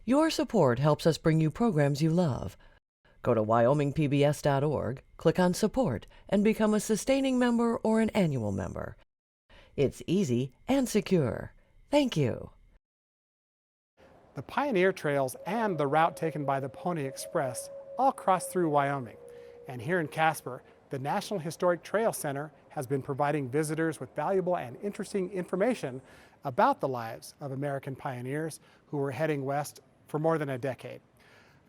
Your support helps us bring you programs you love. Go to wyomingpbs.org, click on Support, and become a sustaining member or an annual member. It's easy and secure. Thank you. The Pioneer Trails and the route taken by the Pony Express all cross through Wyoming. And here in Casper, the National Historic Trail Center has been providing visitors with valuable and interesting information about the lives of American pioneers who were heading west for more than a decade.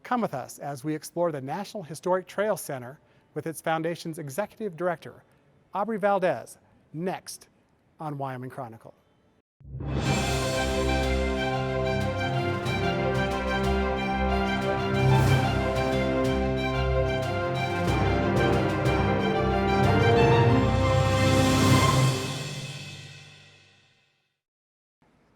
Come with us as we explore the National Historic Trail Center with its foundation's executive director, Aubrey Valdez, next on Wyoming Chronicle.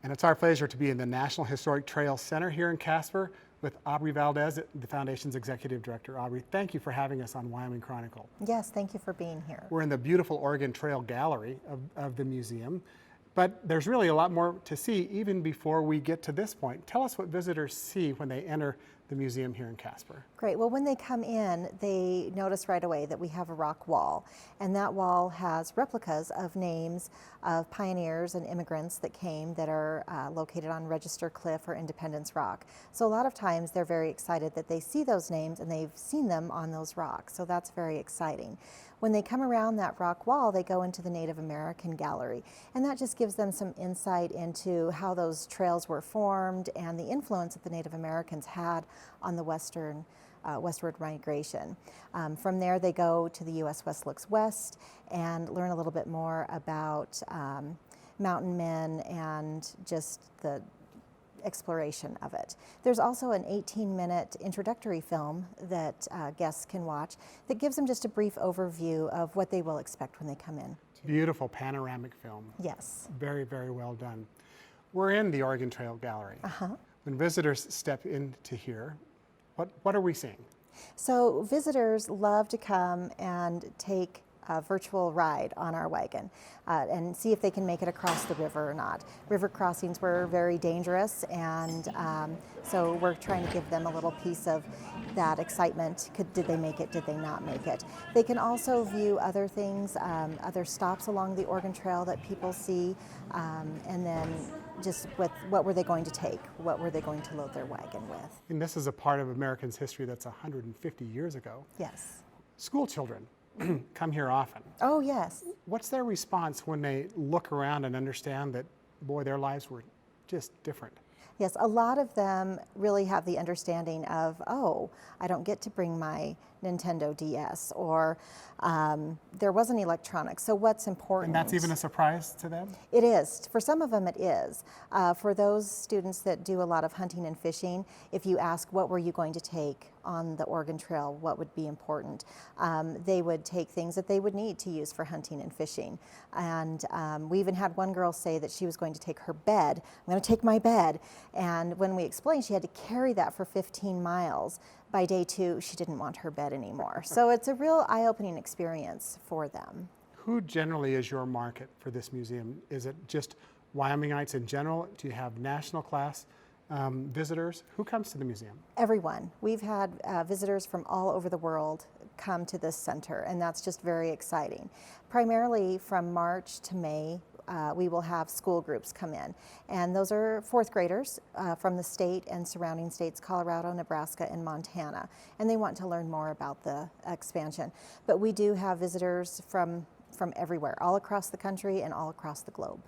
And it's our pleasure to be in the National Historic Trail Center here in Casper with Aubrey Valdez, the Foundation's Executive Director. Aubrey, thank you for having us on Wyoming Chronicle. Yes, thank you for being here. We're in the beautiful Oregon Trail Gallery of the museum, but there's really a lot more to see even before we get to this point. Tell us what visitors see when they enter the museum here in Casper. Great. Well, when they come in, they notice right away that we have a rock wall, and that wall has replicas of names of pioneers and immigrants that came that are located on Register Cliff or Independence Rock. So a lot of times they're very excited that they see those names and they've seen them on those rocks. So that's very exciting. When they come around that rock wall, they go into the Native American Gallery, and that just gives them some insight into how those trails were formed and the influence that the Native Americans had on the westward migration. From there, they go to the U.S. West Looks West and learn a little bit more about mountain men and just the exploration of it. There's also an 18-minute introductory film that guests can watch that gives them just a brief overview of what they will expect when they come in. Beautiful panoramic film. Yes. Very, very well done. We're in the Oregon Trail Gallery. When visitors step into here, what are we seeing? So visitors love to come and take a virtual ride on our wagon and see if they can make it across the river or not. River crossings were very dangerous, and so we're trying to give them a little piece of that excitement. Did they make it? Did they not make it? They can also view other things, other stops along the Oregon Trail that people see, and then just with what were they going to take? What were they going to load their wagon with? And this is a part of Americans' history that's 150 years ago. Yes. School children come here often. Oh, yes. What's their response when they look around and understand that, boy, their lives were just different? Yes, a lot of them really have the understanding of, oh, I don't get to bring my Nintendo DS, or there wasn't electronics, so what's important? And that's even a surprise to them? It is. For some of them it is. For those students that do a lot of hunting and fishing, if you ask what were you going to take on the Oregon Trail, what would be important, they would take things that they would need to use for hunting and fishing. And we even had one girl say that she was going to take her bed. I'm going to take my bed. And when we explained, she had to carry that for 15 miles. By day 2, she didn't want her bed anymore. So it's a real eye-opening experience for them. Who generally is your market for this museum? Is it just Wyomingites in general? Do you have national class visitors? Who comes to the museum? Everyone. We've had visitors from all over the world come to this center, and that's just very exciting. Primarily from March to May, we will have school groups come in, and those are 4th graders from the state and surrounding states, Colorado, Nebraska, and Montana, and they want to learn more about the expansion. But we do have visitors from everywhere, all across the country and all across the globe.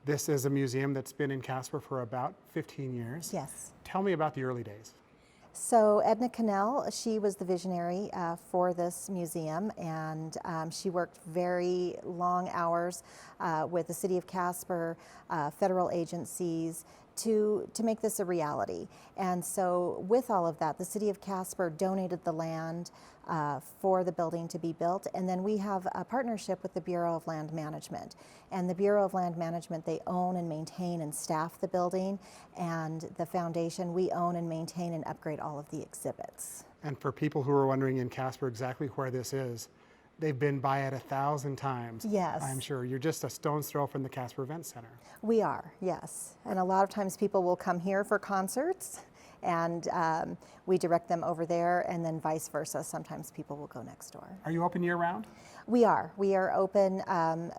This is a museum that's been in Casper for about 15 years. Yes. Tell me about the early days. So Edna Cannell, she was the visionary for this museum, and she worked very long hours with the City of Casper, federal agencies, to make this a reality. And so with all of that, the City of Casper donated the land for the building to be built, and then we have a partnership with the Bureau of Land Management. And the Bureau of Land Management, they own and maintain and staff the building, and the foundation, we own and maintain and upgrade all of the exhibits. And for people who are wondering in Casper exactly where this is, they've been by it 1,000 times. Yes. I'm sure. You're just a stone's throw from the Casper Event Center. We are, yes. And a lot of times people will come here for concerts, and we direct them over there, and then vice versa. Sometimes people will go next door. Are you open year-round? We are. We are open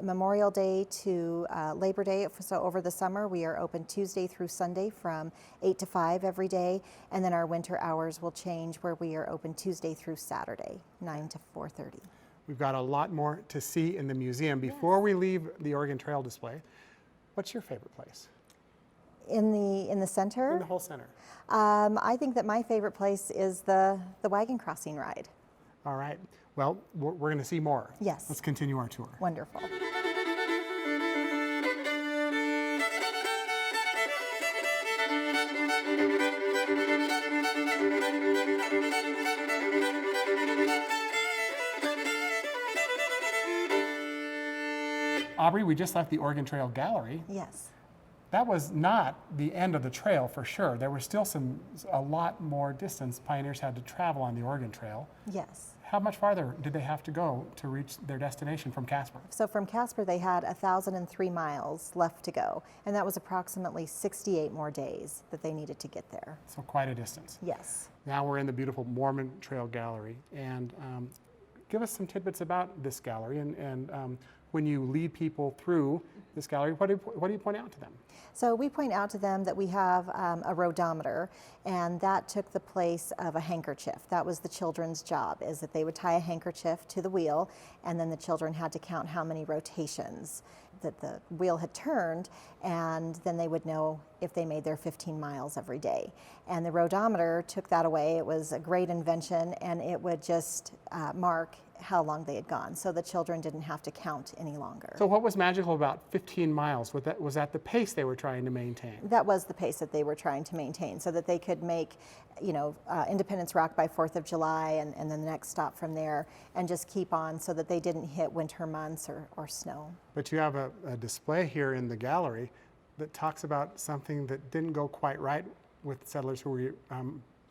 Memorial Day to Labor Day. So over the summer, we are open Tuesday through Sunday from 8 to 5 every day. And then our winter hours will change where we are open Tuesday through Saturday, 9 to 4:30. We've got a lot more to see in the museum. Before we leave the Oregon Trail display, what's your favorite place? In the center? In the whole center. I think that my favorite place is the wagon crossing ride. All right. Well, we're going to see more. Yes. Let's continue our tour. Wonderful. Aubrey, we just left the Oregon Trail Gallery. Yes. That was not the end of the trail for sure. There was still a lot more distance pioneers had to travel on the Oregon Trail. Yes. How much farther did they have to go to reach their destination from Casper? So from Casper, they had 1,003 miles left to go, and that was approximately 68 more days that they needed to get there. So quite a distance. Yes. Now we're in the beautiful Mormon Trail Gallery, and give us some tidbits about this gallery, and when you lead people through this gallery, what do you point out to them? So we point out to them that we have a rodometer, and that took the place of a handkerchief. That was the children's job, is that they would tie a handkerchief to the wheel, and then the children had to count how many rotations that the wheel had turned, and then they would know if they made their 15 miles every day. And the rodometer took that away. It was a great invention, and it would just mark how long they had gone, so the children didn't have to count any longer. So what was magical about 15 miles? Was that the pace they were trying to maintain? That was the pace that they were trying to maintain, so that they could make, Independence Rock by 4th of July, and then the next stop from there, and just keep on so that they didn't hit winter months or snow. But you have a display here in the gallery that talks about something that didn't go quite right with settlers who were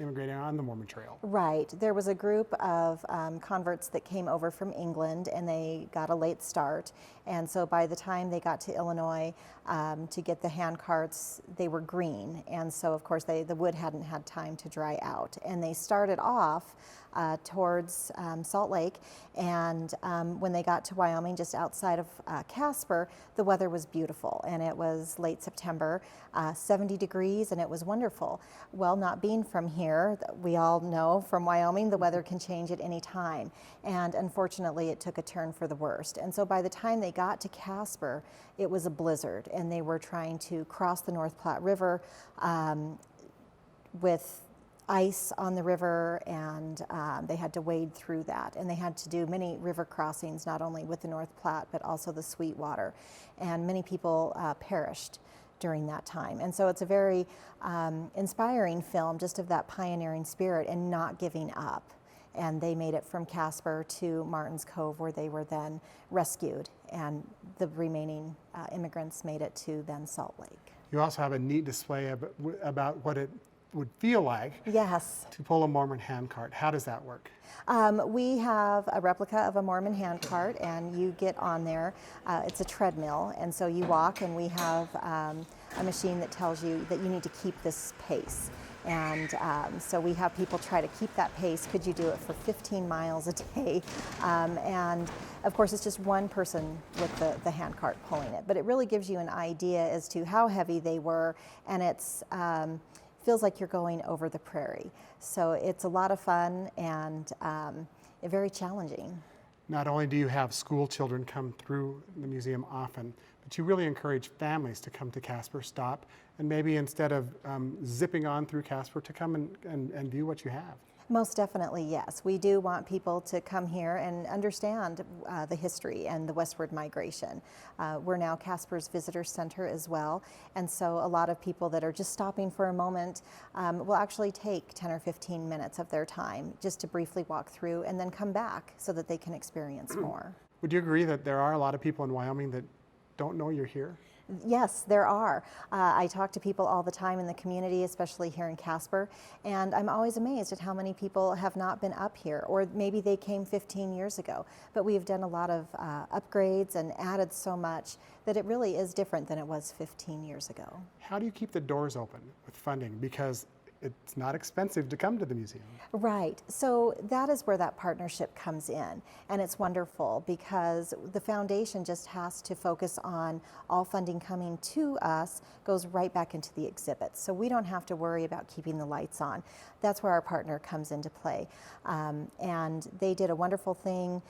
immigrating on the Mormon Trail. Right. There was a group of converts that came over from England, and they got a late start. And so by the time they got to Illinois to get the hand carts, they were green. And so, of course, the wood hadn't had time to dry out. And they started off towards Salt Lake. And when they got to Wyoming, just outside of Casper, the weather was beautiful. And it was late September, 70 degrees, and it was wonderful. Well, not being from here, we all know from Wyoming, the weather can change at any time. And unfortunately, it took a turn for the worst. And so by the time they got to Casper, it was a blizzard, and they were trying to cross the North Platte River with ice on the river, and they had to wade through that. And they had to do many river crossings, not only with the North Platte, but also the Sweetwater. And many people perished during that time. And so it's a very inspiring film, just of that pioneering spirit and not giving up. And they made it from Casper to Martin's Cove, where they were then rescued, and the remaining immigrants made it to then Salt Lake. You also have a neat display about what it would feel like Yes. to pull a Mormon handcart. How does that work? We have a replica of a Mormon handcart, and you get on there. It's a treadmill, and so you walk, and we have a machine that tells you that you need to keep this pace. And so we have people try to keep that pace. Could you do it for 15 miles a day? And of course, it's just one person with the handcart pulling it. But it really gives you an idea as to how heavy they were, and it's feels like you're going over the prairie. So it's a lot of fun and very challenging. Not only do you have school children come through the museum often, but you really encourage families to come to Casper, stop, and maybe instead of zipping on through Casper, to come and view what you have. Most definitely, yes. We do want people to come here and understand the history and the westward migration. We're now Casper's Visitor Center as well, and so a lot of people that are just stopping for a moment will actually take 10 or 15 minutes of their time just to briefly walk through and then come back so that they can experience more. Would you agree that there are a lot of people in Wyoming that don't know you're here? Yes, there are. I talk to people all the time in the community, especially here in Casper, and I'm always amazed at how many people have not been up here, or maybe they came 15 years ago. But we have done a lot of upgrades and added so much that it really is different than it was 15 years ago. How do you keep the doors open with funding? Because it's not expensive to come to the museum. Right. So that is where that partnership comes in. And it's wonderful because the foundation just has to focus on all funding coming to us goes right back into the exhibits. So we don't have to worry about keeping the lights on. That's where our partner comes into play. And they did a wonderful thing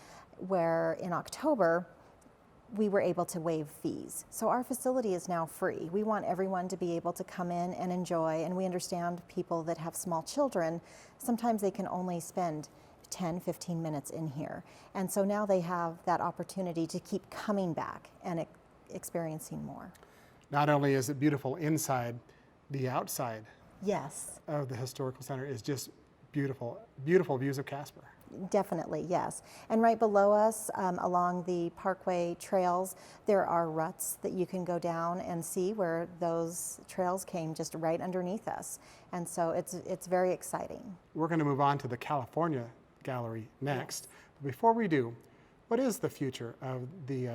where in October, we were able to waive fees. So our facility is now free. We want everyone to be able to come in and enjoy, and we understand people that have small children, sometimes they can only spend 10, 15 minutes in here. And so now they have that opportunity to keep coming back and experiencing more. Not only is it beautiful inside, the outside Yes. of the historical center is just beautiful, beautiful views of Casper. Definitely, yes. And right below us, along the parkway trails, there are ruts that you can go down and see where those trails came just right underneath us. And so it's very exciting. We're going to move on to the California Gallery next. Yes. Before we do, what is the future of the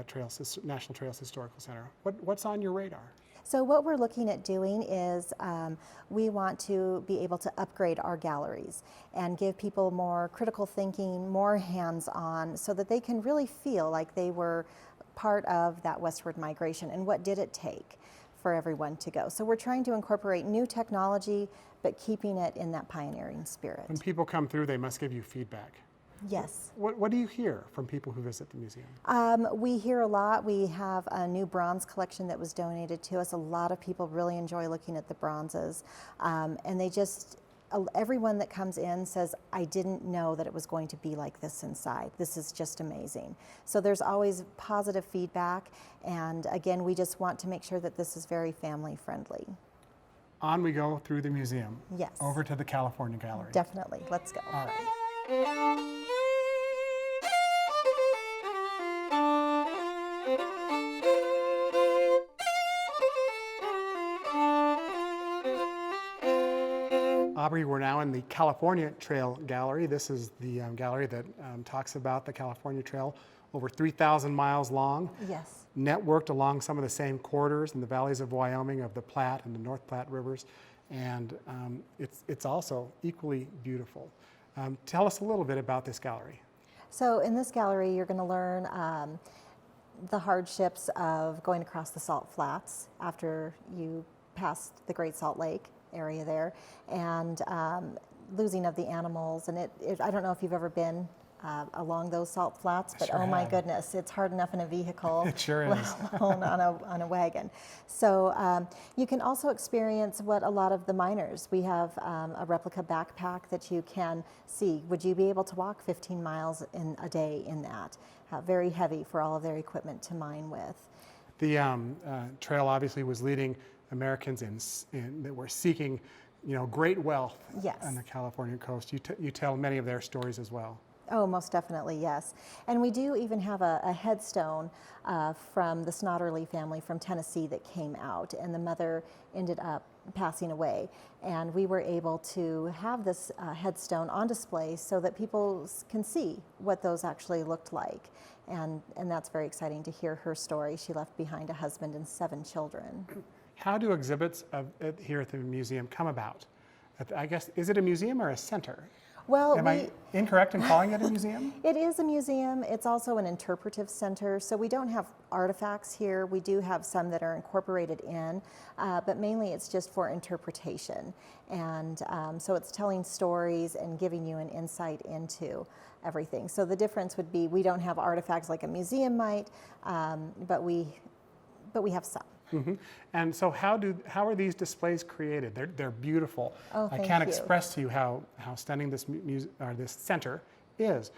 National Trails Historical Center? What's on your radar? So what we're looking at doing is we want to be able to upgrade our galleries and give people more critical thinking, more hands-on, so that they can really feel like they were part of that westward migration and what did it take for everyone to go. So we're trying to incorporate new technology, but keeping it in that pioneering spirit. When people come through, they must give you feedback. Yes. What do you hear from people who visit the museum? We hear a lot. We have a new bronze collection that was donated to us. A lot of people really enjoy looking at the bronzes. And they just, everyone that comes in says, I didn't know that it was going to be like this inside. This is just amazing. So there's always positive feedback. And again, we just want to make sure that this is very family friendly. On we go through the museum. Yes. Over to the California Gallery. Definitely. Let's go. All right. Aubrey, we're now in the California Trail Gallery. This is the gallery that talks about the California Trail, over 3,000 miles long. Yes. Networked along some of the same corridors in the valleys of Wyoming, of the Platte and the North Platte rivers. And it's also equally beautiful. Tell us a little bit about this gallery. So in this gallery, you're going to learn the hardships of going across the salt flats after you pass the Great Salt Lake area there, and losing of the animals. And I don't know if you've ever been along those salt flats, but sure oh my have. Goodness, it's hard enough in a vehicle. It sure is. Let alone on a wagon. So you can also experience what a lot of the miners, we have a replica backpack that you can see. Would you be able to walk 15 miles in a day in that? Very heavy for all of their equipment to mine with. The trail obviously was leading Americans that were seeking, great wealth. Yes. On the California coast. You tell many of their stories as well. Oh, most definitely, yes. And we do even have a headstone from the Snodderly family from Tennessee that came out, and the mother ended up passing away. And we were able to have this headstone on display so that people can see what those actually looked like. And that's very exciting to hear her story. She left behind a husband and 7 children. How do exhibits here at the museum come about? I guess, is it a museum or a center? Well, Am I incorrect in calling it a museum? It is a museum. It's also an interpretive center. So we don't have artifacts here. We do have some that are incorporated in, but mainly it's just for interpretation. And so it's telling stories and giving you an insight into everything. So the difference would be we don't have artifacts like a museum might, but we have some. Mm-hmm. And so how are these displays created? They're beautiful. Oh, I thank can't you. express to you how stunning this this center is.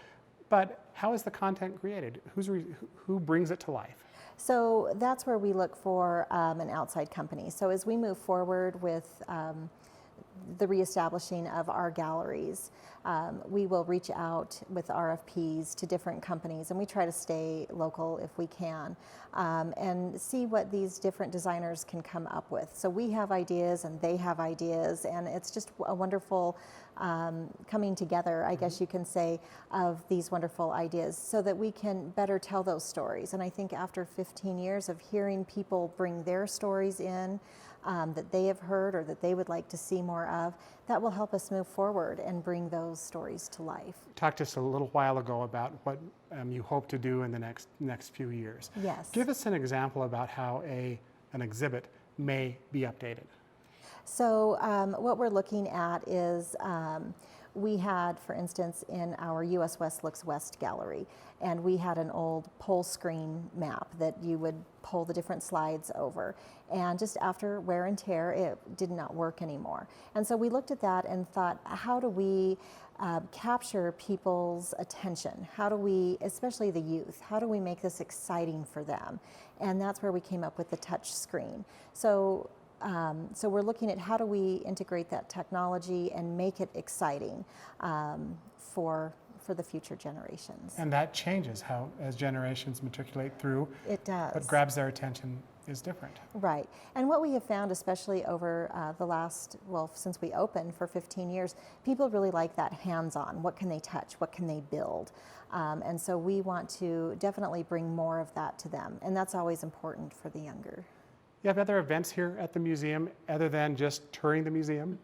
But how is the content created? Who brings it to life? So that's where we look for an outside company. So as we move forward with the reestablishing of our galleries, we will reach out with RFPs to different companies, and we try to stay local if we can, and see what these different designers can come up with. So we have ideas and they have ideas, and it's just a wonderful coming together, I guess you can say, of these wonderful ideas so that we can better tell those stories. And I think after 15 years of hearing people bring their stories in, that they have heard or that they would like to see more of, that will help us move forward and bring those stories to life. Talked to us a little while ago about what you hope to do in the next few years. Yes. Give us an example about how an exhibit may be updated. So what we're looking at is we had, for instance, in our US West Looks West gallery, and we had an old pole screen map that you would pull the different slides over. And just after wear and tear, it did not work anymore. And so we looked at that and thought, how do we capture people's attention? How do we, especially the youth, how do we make this exciting for them? And that's where we came up with the touch screen. So we're looking at how do we integrate that technology and make it exciting for the future generations. And that changes as generations matriculate through. It does. What grabs their attention is different. Right. And what we have found, especially over the last, since we opened for 15 years, people really like that hands-on. What can they touch? What can they build? And so we want to definitely bring more of that to them. And that's always important for the younger. You have other events here at the museum other than just touring the museum?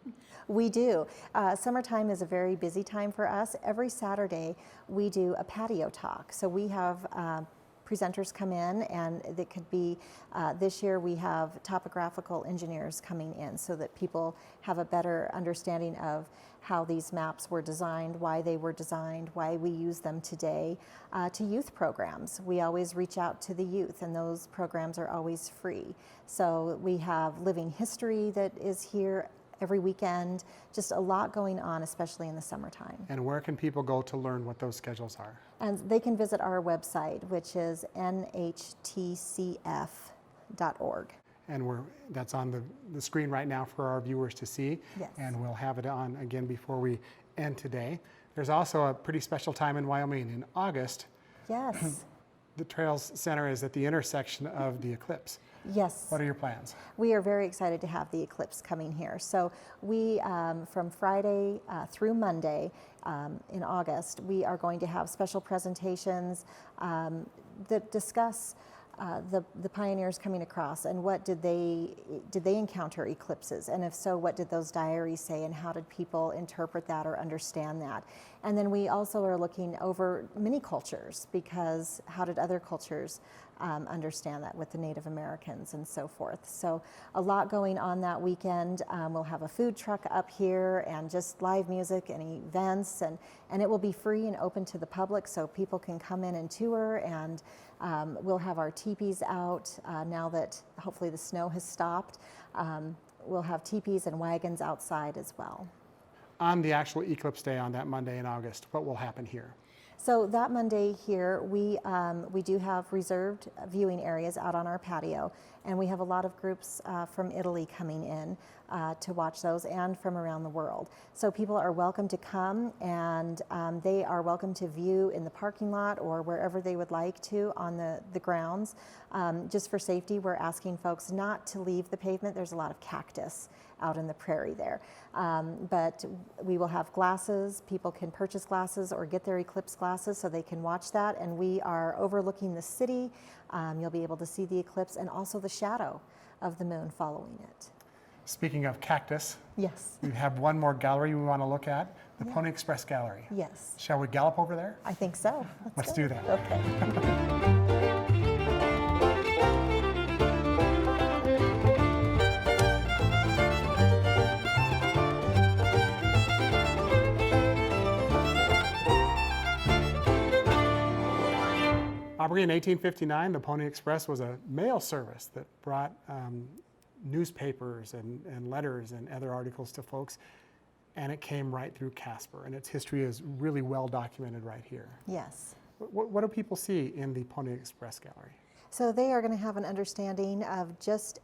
We do. Summertime is a very busy time for us. Every Saturday we do a patio talk. So we have presenters come in, and it could be, this year we have topographical engineers coming in so that people have a better understanding of how these maps were designed, why they were designed, why we use them today, to youth programs. We always reach out to the youth, and those programs are always free. So we have living history that is here every weekend, just a lot going on, especially in the summertime. And where can people go to learn what those schedules are? And they can visit our website, which is nhtcf.org. And that's on the screen right now for our viewers to see. Yes. And we'll have it on again before we end today. There's also a pretty special time in Wyoming in August. Yes. The Trails Center is at the intersection of the eclipse. Yes. What are your plans? We are very excited to have the eclipse coming here. So we, from Friday through Monday in August, we are going to have special presentations that discuss the pioneers coming across, and what did they encounter eclipses, and if so, what did those diaries say, and how did people interpret that or understand that? And then we also are looking over many cultures, because how did other cultures understand that with the Native Americans and so forth. So a lot going on that weekend. We'll have a food truck up here and just live music and events, and it will be free and open to the public, so people can come in and tour. And we'll have our teepees out now that hopefully the snow has stopped. We'll have teepees and wagons outside as well. On the actual eclipse day on that Monday in August, what will happen here? So that Monday here, we do have reserved viewing areas out on our patio, and we have a lot of groups from Italy coming in to watch those, and from around the world. So people are welcome to come, and they are welcome to view in the parking lot or wherever they would like to on the grounds. Just for safety, we're asking folks not to leave the pavement. There's a lot of cactus out in the prairie there. But we will have glasses. People can purchase glasses or get their eclipse glasses so they can watch that. And we are overlooking the city. You'll be able to see the eclipse and also the shadow of the moon following it. Speaking of cactus, Yes. we have one more gallery we want to look at, the Pony-Express Gallery. Yes. Shall we gallop over there? I think so. Let's go. do that. Okay. Aubrey, in 1859, the Pony Express was a mail service that brought newspapers and letters and other articles to folks, and it came right through Casper, and its history is really well documented right here. Yes. What do people see in the Pony Express Gallery? So they are going to have an understanding of just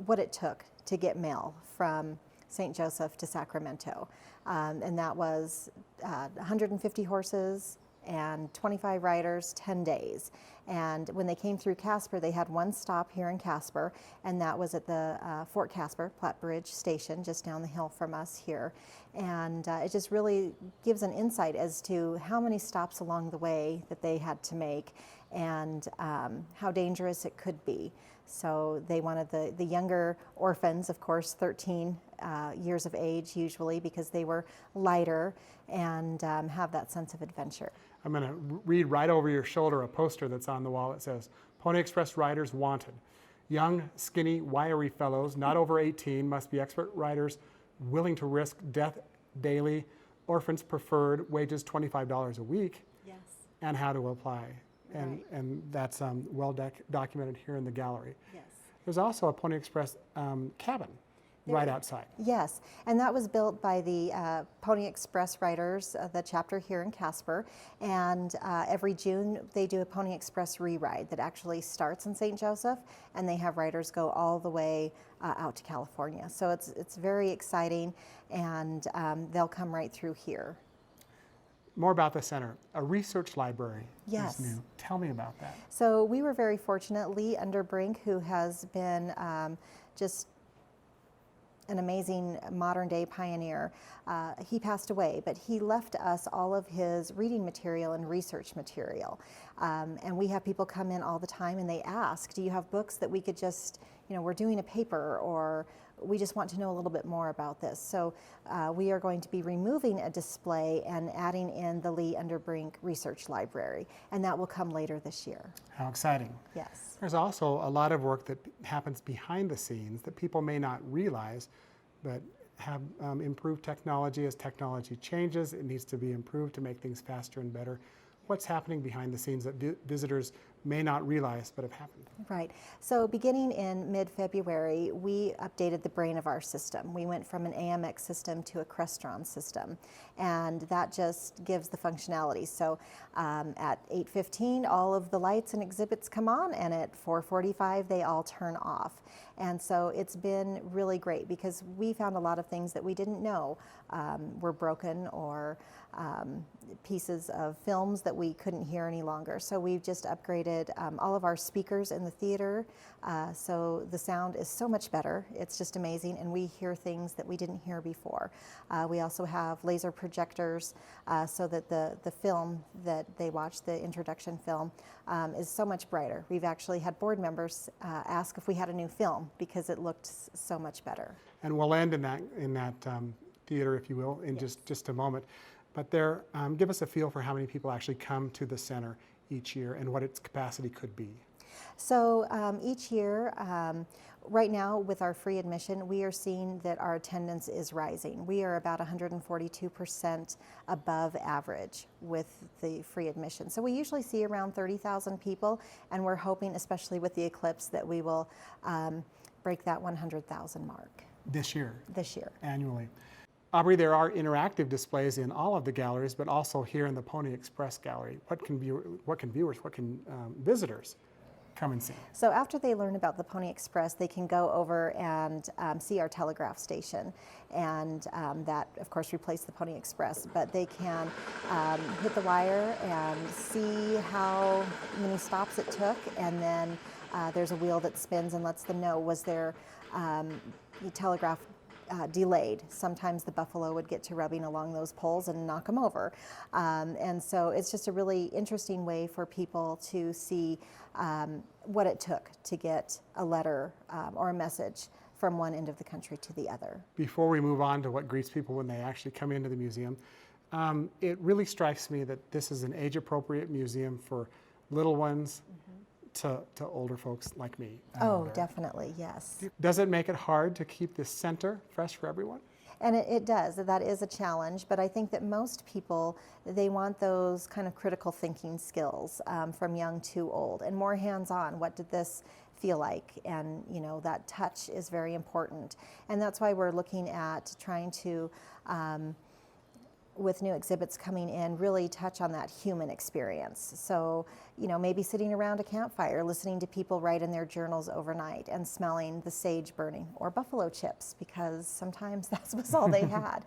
what it took to get mail from St. Joseph to Sacramento. And that was 150 horses and 25 riders, 10 days. And when they came through Casper, they had one stop here in Casper, and that was at the Fort Casper, Platte Bridge Station, just down the hill from us here. And it just really gives an insight as to how many stops along the way that they had to make, and how dangerous it could be. So they wanted the younger orphans, of course, 13 years of age usually, because they were lighter and have that sense of adventure. I'm going to read right over your shoulder a poster that's on the wall. It says, Pony Express riders wanted. Young, skinny, wiry fellows, not over 18, must be expert riders, willing to risk death daily. Orphans preferred, wages $25 a week. Yes. And how to apply. Right. And that's well documented here in the gallery. Yes. There's also a Pony Express cabin right outside. Yes, and that was built by the Pony Express riders, the chapter here in Casper, and every June they do a Pony Express re-ride that actually starts in St. Joseph, and they have riders go all the way out to California. So it's very exciting, and they'll come right through here. More about the center. A research library Yes. is new. Tell me about that. So we were very fortunate. Lee Underbrink, who has been just an amazing modern day pioneer, he passed away, but he left us all of his reading material and research material. And we have people come in all the time and they ask, do you have books that we could just, we're doing a paper, or we just want to know a little bit more about this. So we are going to be removing a display and adding in the Lee Underbrink Research Library, and that will come later this year. How exciting. Yes. There's also a lot of work that happens behind the scenes that people may not realize, but have improved technology. As technology changes, it needs to be improved to make things faster and better. What's happening behind the scenes that visitors may not realize but have happened? Right. So beginning in mid-February, we updated the brain of our system. We went from an AMX system to a Crestron system, and that just gives the functionality. So at 8:15, all of the lights and exhibits come on, and at 4:45, they all turn off. And so it's been really great because we found a lot of things that we didn't know were broken, or pieces of films that we couldn't hear any longer. So we've just upgraded all of our speakers in the theater, so the sound is so much better. It's just amazing, and we hear things that we didn't hear before. We also have laser projectors so that the film that they watch, the introduction film, is so much brighter. We've actually had board members ask if we had a new film because it looked so much better. And we'll end in that theater, if you will, in just a moment. But there, give us a feel for how many people actually come to the center each year and what its capacity could be. So each year, right now with our free admission, we are seeing that our attendance is rising. We are about 142% above average with the free admission. So we usually see around 30,000 people, and we're hoping, especially with the eclipse, that we will break that 100,000 mark. This year? This year. Annually. Aubrey, there are interactive displays in all of the galleries, but also here in the Pony Express Gallery. What can visitors come and see? So after they learn about the Pony Express, they can go over and see our telegraph station, and that, of course, replaced the Pony Express. But they can hit the wire and see how many stops it took, and then there's a wheel that spins and lets them know, was there telegraph delayed. Sometimes the buffalo would get to rubbing along those poles and knock them over. And so it's just a really interesting way for people to see what it took to get a letter or a message from one end of the country to the other. Before we move on to what greets people when they actually come into the museum, it really strikes me that this is an age-appropriate museum for little ones to older folks like me. Oh, definitely, yes. Does it make it hard to keep this center fresh for everyone? And it does. That is a challenge, but I think that most people, they want those kind of critical thinking skills from young to old, and more hands-on. What did this feel like? And that touch is very important. And that's why we're looking at trying to, with new exhibits coming in, really touch on that human experience. So, maybe sitting around a campfire, listening to people write in their journals overnight and smelling the sage burning, or buffalo chips, because sometimes that was all they had.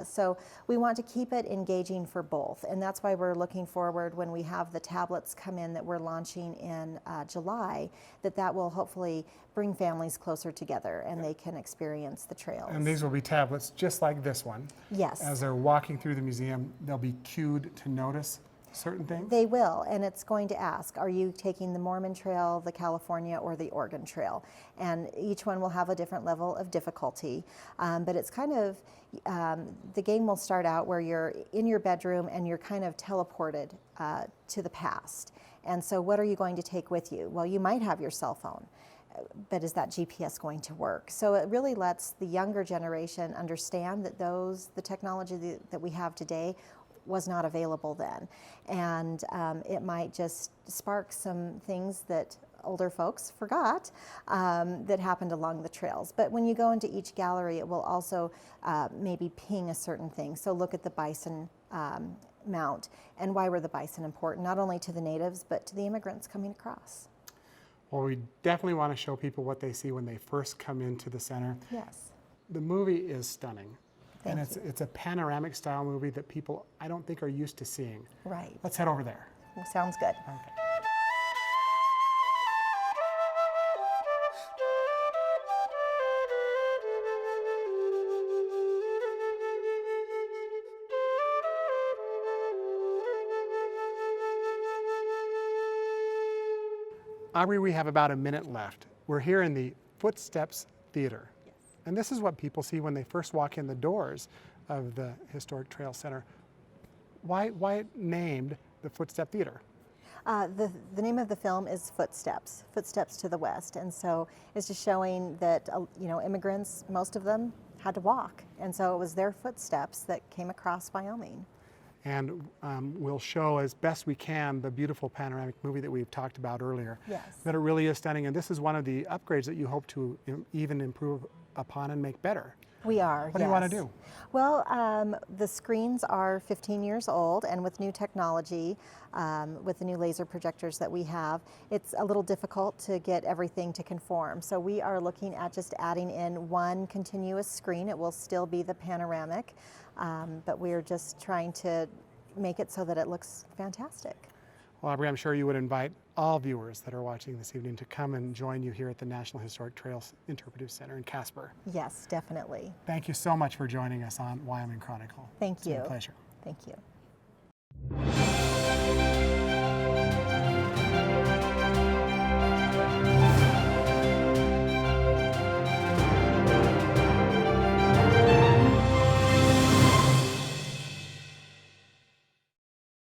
So we want to keep it engaging for both, and that's why we're looking forward when we have the tablets come in that we're launching in July, that will hopefully bring families closer together and they can experience the trails. And these will be tablets just like this one. Yes. As they're walking through the museum, they'll be cued to notice certain things? They will, and it's going to ask, are you taking the Mormon Trail, the California, or the Oregon Trail? And each one will have a different level of difficulty, but it's kind of, the game will start out where you're in your bedroom and you're kind of teleported to the past. And so what are you going to take with you? Well, you might have your cell phone, but is that GPS going to work? So it really lets the younger generation understand that the technology that we have today was not available then. And it might just spark some things that older folks forgot that happened along the trails. But when you go into each gallery, it will also maybe ping a certain thing. So look at the bison mount, and why were the bison important, not only to the natives, but to the immigrants coming across. Well, we definitely want to show people what they see when they first come into the center. Yes. The movie is stunning. Thank and you. it's a panoramic style movie that people, I don't think, are used to seeing. Right. Let's head over there. Sounds good. Okay. Aubrey, we have about a minute left. We're here in the Footsteps Theater. Yes. And this is what people see when they first walk in the doors of the Historic Trail Center. Why named the Footstep Theater? The name of the film is Footsteps, Footsteps to the West. And so it's just showing that, immigrants, most of them had to walk. And so it was their footsteps that came across Wyoming. And we'll show as best we can the beautiful panoramic movie that we've talked about earlier. Yes. That it really is stunning, and this is one of the upgrades that you hope to even improve upon and make better. We are, What do you want to do? Well, the screens are 15 years old, and with new technology, with the new laser projectors that we have, it's a little difficult to get everything to conform. So we are looking at just adding in one continuous screen. It will still be the panoramic, but we're just trying to make it so that it looks fantastic. Well, Aubrey, I'm sure you would invite all viewers that are watching this evening to come and join you here at the National Historic Trails Interpretive Center in Casper. Yes, definitely. Thank you so much for joining us on Wyoming Chronicle. Thank It's been you. a pleasure. Thank you.